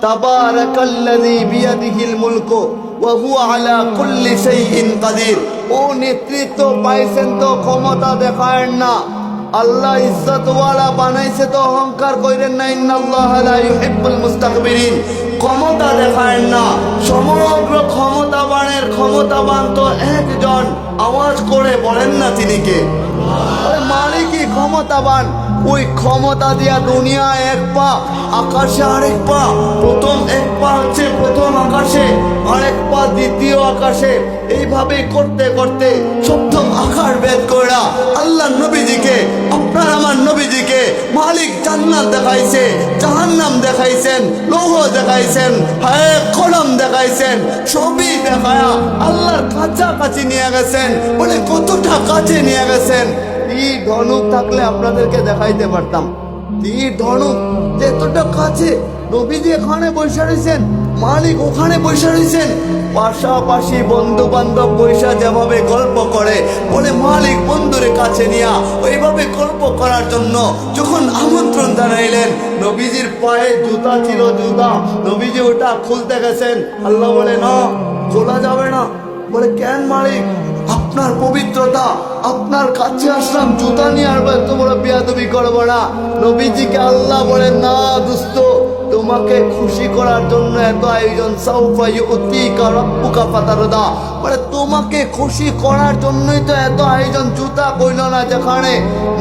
তাবারাকাল্লাযী বিয়াদিহিল মুলকু ওয়া হুয়া আলা কুল্লি শাইইন কাদির। ও নেতৃত্ব পাইছেন তো ক্ষমতা দেখায়েন না, আল্লাহ ইজ্জতওয়ালা বানাইছে তো অহংকার কইরেন না। ইন্নাল্লাহা লা ইউহিব্বুল মুস্তাকবিরিন। ক্ষমতা দেখায়েন না, সমগ্র ক্ষমতাবানের ক্ষমতাবান তো একজন। আওয়াজ করে বলেন না তিনি কে? মালিকই ক্ষমতাবান। ওই ক্ষমতা দিয়া দুনিয়া এক পা, আকাশে আরেক পা। প্রথম এক পা হচ্ছে প্রথম আকাশে, আরেক পা দ্বিতীয় আকাশে। এইভাবে করতে করতে সপ্তম আকার ভেদ কইরা আল্লাহ নবীজিকে, আপনার আমার নবীজিকে মালিক জান্নাত দেখাইছে, জাহান্নাম দেখাইছেন, লৌহ দেখাইছেন, হায় কলম দেখাইছেন। সবই দেখায়া আল্লাহর কাছাকাছি নিয়ে গেছেন। বলে কতটা কাছে নিয়ে গেছেন। তীর ধনুক থাকলে আপনাদেরকে দেখাইতে পারতাম। তীর ধনুক এতটা কাছে, নবীজি এখানে বসে রয়েছেন, মালিক ওখানে বসে রয়েছেন। পাশাপাশি বন্ধু বান্ধব বৈশা যেভাবে গল্প করে, বলে মালিক বন্ধুরে কাছে নিয়া ওইভাবে গল্প করার জন্য যখন আমন্ত্রণ জানাইলেন, নবীজির পায়ে জুতা ছিল, জুতা নবীজি ওটা খুলতে গেছেন। আল্লাহ বলে না, খোলা যাবে না। বলে কেন মালিক? আপনার পবিত্রতা, আপনার কাছে আসলাম, জুতা নিয়ে আর এত বড় বেয়াদবি করবো না। নবীজিকে আল্লাহ বলেন না দোস্ত, তোমাকে খুশি করার জন্য এত আয়োজন। সাউফা ইউতিকা রাব্বুকা ফাতারদা। মানে তোমাকে খুশি করার জন্যই তো এত আয়োজন। জুতা কইল না, যেখানে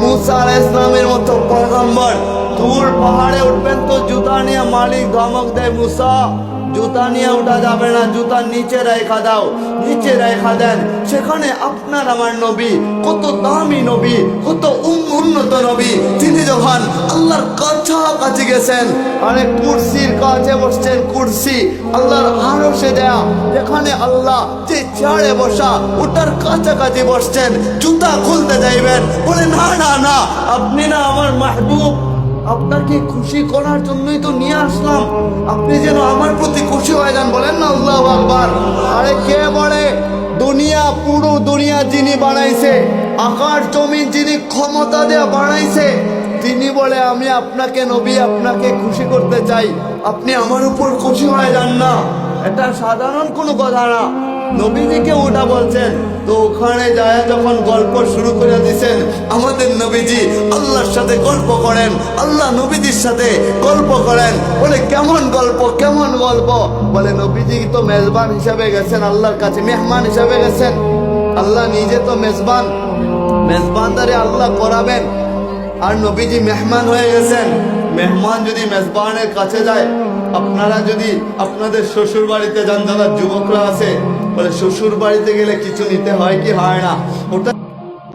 মুসা আলাইহিস সালামের মতো পয়গম্বর দূর পাহাড়ে উঠবেন তো জুতা নিয়ে মালিক ধমক দেয়, মুসা জুতা নিয়ে উঠা যাবে না, জুতা নিচে রেখা দাও। নিচে রেখা দেন। সেখানে আপনার আমার নবী, কত দামি নবী, কত উন্নত নবী, তিনি যখন আল্লাহর কাছাকাছি গেছেন, আরে কুরসির কাছে বসছেন। কুরসি আল্লাহর আরশে দেয়া, যেখানে আল্লাহ যে চেয়ারে বসা ওটার কাছাকাছি বসছেন। জুতা খুলতে যাইবেন, বলে না না না, আপনি না আমার মাহবুব, আপনাকে খুশি করার জন্যই তো নিয়ে আসলাম, আপনি যেন আমার প্রতি খুশি হয়ে যান। বলেন না আল্লাহু আকবার। আরে কে বলে? দুনিয়া, পুরো দুনিয়া যিনি বানাইছে, আকাশ জমিন যিনি ক্ষমতা দিয়ে বানাইছে, তিনি বলে আমি আপনাকে নবী, আপনাকে খুশি করতে চাই, আপনি আমার উপর খুশি হয়ে যান না। এটা সাধারণ কোনো কথা না। নবীজিকে ওটা বলছেন। তো ওখানে যায় যখন গল্প শুরু করে দিয়েছেন, আমাদের নবীজি আল্লাহর সাথে গল্প করেন, আল্লাহ নবীজির সাথে গল্প করেন। বলে কেমন গল্প, কেমন গল্প? বলে নবীজি তো মেজবান হিসাবে গেছেন আল্লাহর কাছে, মেহমান হিসাবে গেছেন। আল্লাহ নিজে তো মেজবান, মেজবানদারে আল্লাহ করাবেন, আর নবীজি মেহমান হয়ে গেছেন। মেহমান যদি মেজবানের কাছে যায়, আপনারা যদি আপনাদের শ্বশুর বাড়িতে যান, যারা যুবকরা আছে, বলে শ্বশুর বাড়িতে গেলে কিছু নিতে হয় কি হয় না? ওটা